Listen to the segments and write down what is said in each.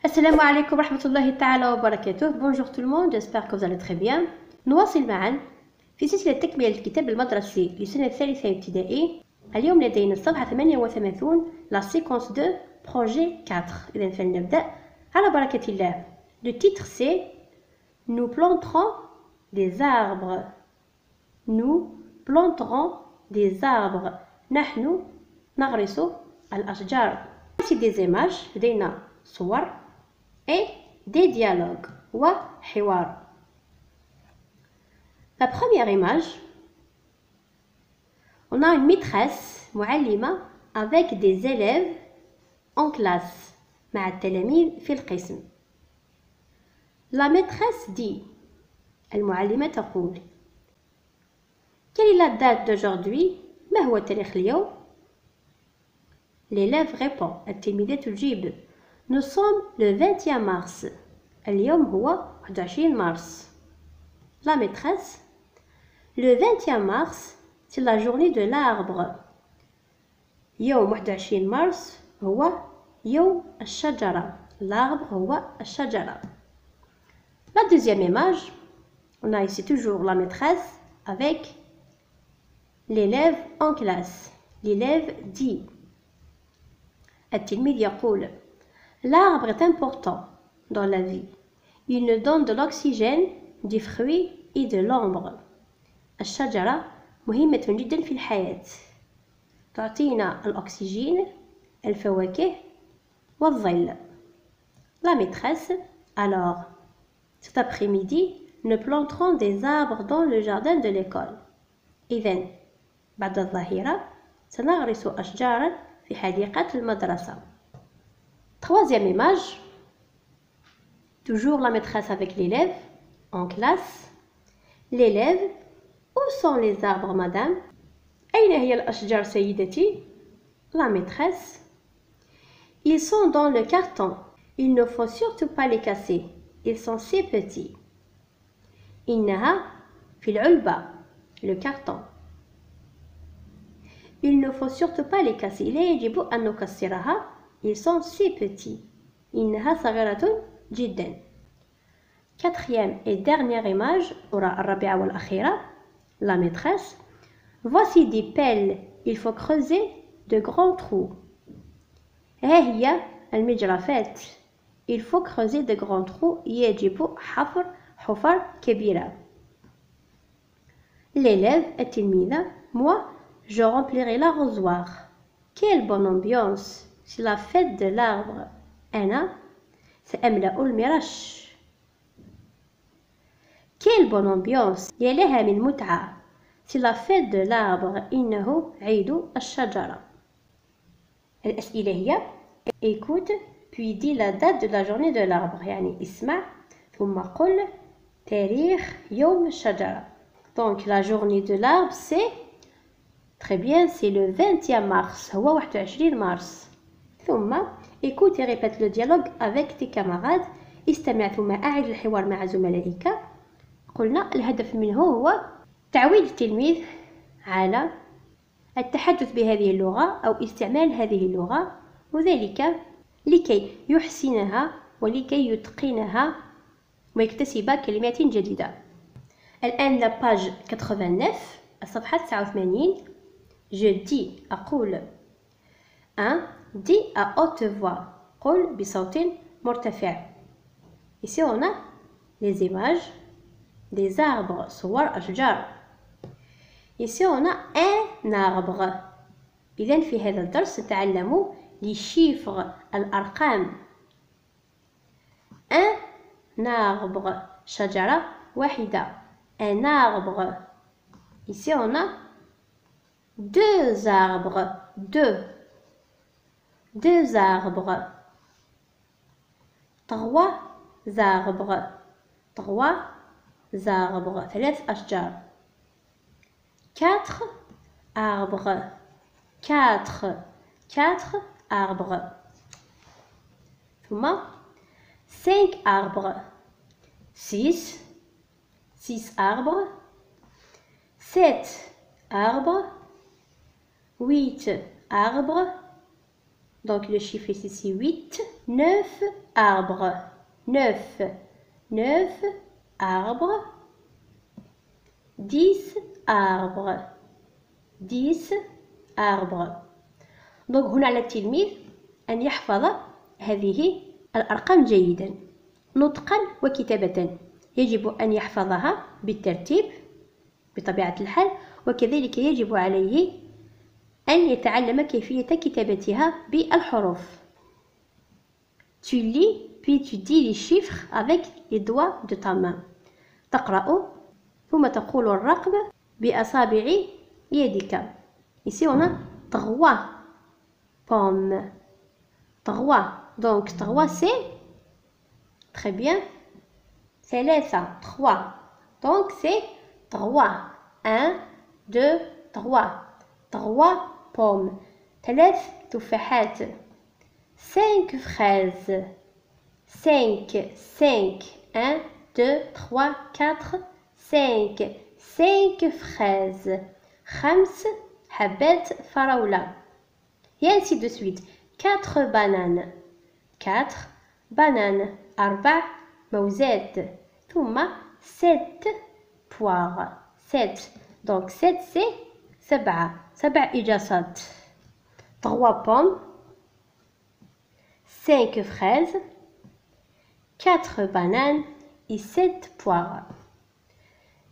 السلام عليكم ورحمة الله تعالى وبركاته. Bonjour tout le monde, j'espère que vous allez très bien. نواصل معا في سلسلة تكملة الكتاب المدرسي للسنة الثالثة ابتدائي. اليوم لدينا الصفحة 88 la séquence 2 projet 4. إذا فلنبدأ على بركة الله. Le titre c'est Nous planterons des arbres. Nous planterons des arbres. نحن نغرس الأشجار. Voici des images. لدينا صور et des dialogues وحوار. La première image, on a une maîtresse معلمة avec des élèves en classe مع التلاميذ في القسم. La maîtresse dit, المعلمة تقول, quelle est la date d'aujourd'hui? ما هو تاريخ اليوم? L'élève répond, التلميذة تجيب, Nous sommes le 21 mars. اليوم هو 21 mars. La maîtresse. Le 21 mars, c'est la journée de l'arbre. يوم 21 mars هو يوم الشجرة. L'arbre هو الشجرة. La deuxième image, on a ici toujours la maîtresse avec l'élève en classe. L'élève dit. التلميذ يقول L'arbre est important dans la vie. Il nous donne de l'oxygène, des fruits et de l'ombre. الشجرة مهمة جدا في الحياة. تعطينا الأكسجين، الفواكه والظل. La maîtresse, alors, cet après-midi, nous planterons des arbres dans le jardin de l'école. إذن بعد الظهيرة سنغرس أشجارا في حديقة المدرسة. Troisième image, toujours la maîtresse avec l'élève en classe. L'élève, où sont les arbres, madame? أين هي الأشجار سيدتي? La maîtresse, ils sont dans le carton. Il ne faut surtout pas les casser. Ils sont si petits. إنها في العلبة, le carton. Il ne faut surtout pas les casser. لا يجب أن نكسرها. Ils sont si petits. إنها صغيرة جدا. Quatrième et dernière image, الرابعة والأخيرة, la maîtresse. Voici des pelles. Il faut creuser de grands trous. ها هي المجرفات. Il faut creuser de grands trous. يجب حفر حفر كبيرة. L'élève, التلميذة. Moi, je remplirai l'arrosoir. Quelle bonne ambiance. C'est la fête de l'arbre. أنا سأملأ المرش. Quelle bonne ambiance. يا لها من متعة. C'est la fête de l'arbre. إنه عيد الشجرة. الأسئلة هي écoute puis dis la date de la journée de l'arbre. يعني اسمع ثم قل تاريخ يوم الشجرة. Donc la journée de l'arbre c'est très bien, c'est le 21 mars. هو 21 مارس. ثم écoute et répète le dialogue avec tes camarades. استمع ثم أعد الحوار مع زملائك. قلنا الهدف منه هو تعويد التلميذ على التحدث بهذه اللغة أو استعمال هذه اللغة، وذلك لكي يحسنها ولكي يتقنها ويكتسب كلمات جديدة. الآن la page 89 الصفحة 89. Je dis أقول 1. Dis à haute voix. قل بصوت مرتفع. Ici on a les images des arbres. صور أشجار. Ici on a un arbre. إذن في هذا الدرس نتعلم les chiffres الأرقام. un arbre. شجرة واحدة. un arbre. Ici on a deux arbres. deux arbres. trois arbres. ثلاث أشجار. quatre arbres. quatre arbres. ثم 5 arbres. 6 arbres. 7 arbres. 8 arbres. Donc le chiffre ici c'est 8. 9 arbres. 9. 9 arbres. 10 arbres. 10 arbres. donc هنا على التلميذ أن يحفظ هذه الأرقام جيدا نطقا وكتابة. يجب أن يحفظها بالترتيب بطبيعة الحال، وكذلك يجب عليه أن يتعلم كيفية كتابتها بالحروف. Tu lis puis tu dis les chiffres avec les doigts de ta main. تقرأ ثم تقول الرقم بأصابع يدك. Ici on a 3 pommes. 3. Donc 3 c'est très bien. 3. Donc c'est 3. 1 2 3. 3 pommes. 3 تفاحات. 5 fraises. 5. 1 2 3 4 5. 5 fraises. 5 حبات فراولة. Et ainsi de suite. 4 bananes. 4 bananes. 4 موزات. ثم 7 poires. 7. Donc 7 c'est 7. 7 إجازات. 3 pommes. 5 fraises. 4 bananes et 7 poires.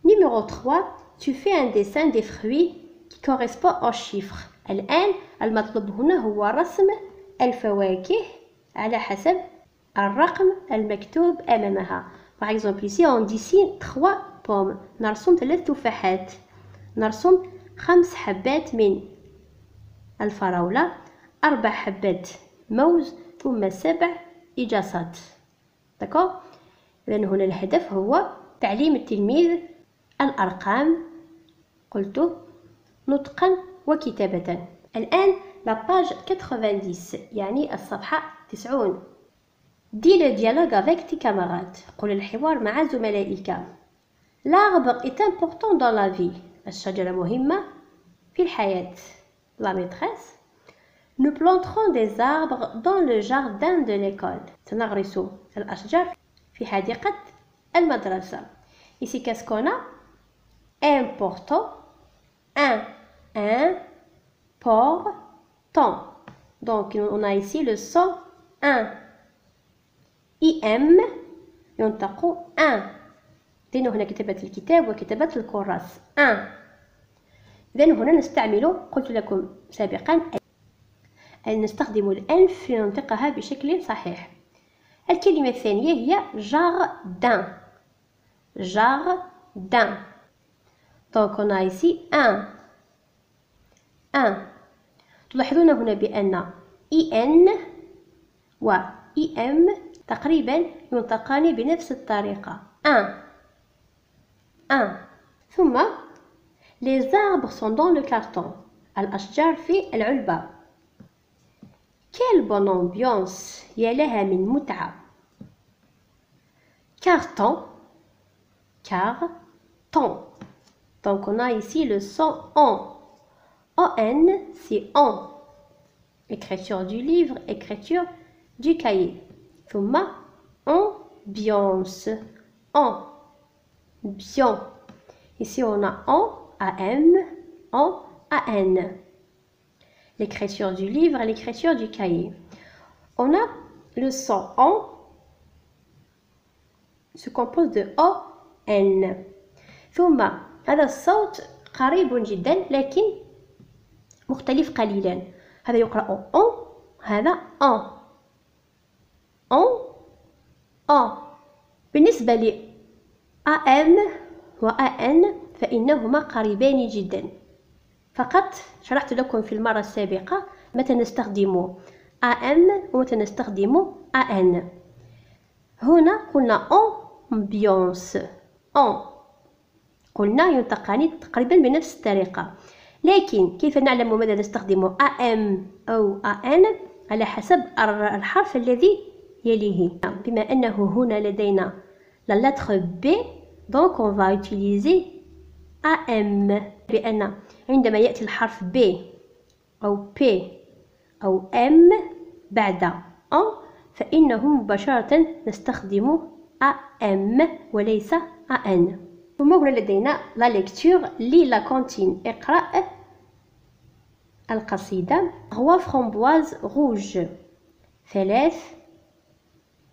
Numéro 3. Tu fais un dessin des fruits qui correspond aux chiffres. الآن المطلوب هنا هو رسم الفواكه على حسب الرقم المكتوب أمامها. Par exemple ici on dessine 3 pommes. نرسم 3 تفاحات. نرسم 5 حبات من الفراولة. 4 حبات موز. ثم 7 إجازات. داكو. إذن هنا الهدف هو تعليم التلميذ الأرقام قلت نطقا وكتابة. الآن la page 90 يعني الصفحة 90. Dis le dialogue avec tes camarades. قل الحوار مع زملائك. L'arbre est important dans la vie. الشجرة مهمة في الحياة. La maîtresse. Nous planterons des arbres dans le jardin de l'école. سنغرس الأشجار في حديقة المدرسة. Ici qu'est-ce qu'on a? Important. Important. Donc on a ici le son 1. IM ينطق 1. لأن هنا كتابة الكتاب وكتابة الكراس 1. إذن هنا نستعمل قلت لكم سابقا أن نستخدم الأنف لننطقها بشكل صحيح. الكلمة الثانية هي jardin. Jardin. Donc on a ici 1. تلاحظون هنا بأن IN و IM تقريبا ينطقان بنفس الطريقة 1. ثم les arbres sont dans le carton. الأشجار في العلبة. Quelle bonne ambiance. يا لها من متعة. Carton. Donc on a ici le son on. ON c'est on. Écriture du livre, écriture du cahier. ثم ambiance. Bien. Ici on a on, AM, on, AN. L'écriture du livre et l'écriture du cahier. On a le son on se compose de ON. ثم هذا الصوت قريب جدا لكن مختلف قليلا. هذا يقرأ on، هذا on. بالنسبة ل AM و AN فإنهما قريبان جدا. فقط شرحت لكم في المرة السابقة متى نستخدم AM ومتى نستخدم AN. هنا قلنا ambiance. قلنا ينطقان تقريبا بنفس الطريقة، لكن كيف نعلم ماذا نستخدم AM أو AN؟ على حسب الحرف الذي يليه. بما أنه هنا لدينا la lettre B donc on va utiliser AM، بأن عندما يأتي الحرف B أو P أو M بعد أن فإنه مباشرة نستخدم AM وليس AN. ثم هنا لدينا لا ليكتور لي لا كونتين. اقرأ القصيدة. 3 فramboises rouges. 3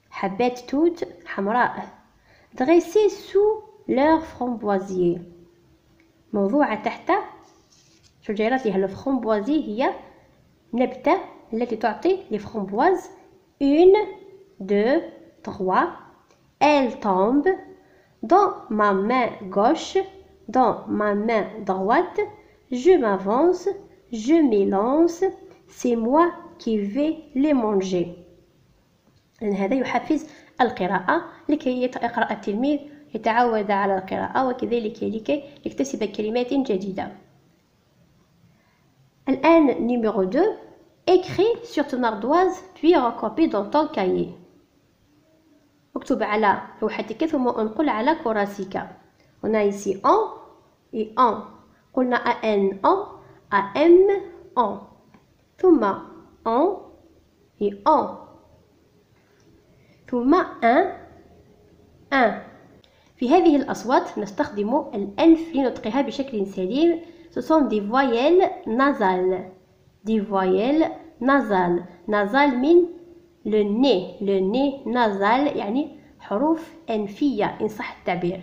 حبات توت حمراء. dressées sous leur framboisier. موضوعة تحت شجيرتها. الفرامبوازي هي نبتة التي تعطي لي فramboises. 1 2 3. Elle tombe dans ma main gauche, dans ma main droite. Je m'avance, je m'élance, c'est moi qui vais les manger. هذا يحفز القراءة لكي يقرأ التلميذ يتعود على القراءة وكذلك لكي يكتسب كلمات جديدة. الآن numéro 2. Écris sur ton ardoise puis recopie dans ton cahier. اكتب على لوحتك ثم انقل على كراسيك. هنا ici en et en. قلنا an en, am en. ثم en et en. ثم un. في هذه الأصوات نستخدم الأنف لنطقها بشكل سليم. Ce sont des voyelles nasales. Des voyelles nasales. nasal من le nez. le nez nasal يعني حروف أنفية إن صح التعبير.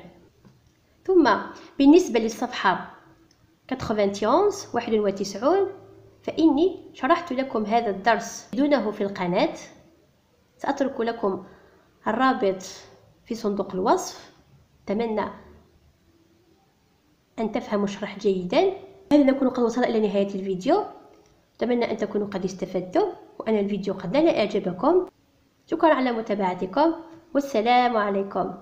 ثم بالنسبة للصفحة 91 فإني شرحت لكم هذا الدرس دونه في القناة. سأترك لكم الرابط في صندوق الوصف. أتمنى أن تفهموا الشرح جيدا. هذا نكون قد وصلنا إلى نهاية الفيديو. أتمنى أن تكونوا قد استفدتم وأن الفيديو قد نال إعجابكم. شكرا على متابعتكم والسلام عليكم.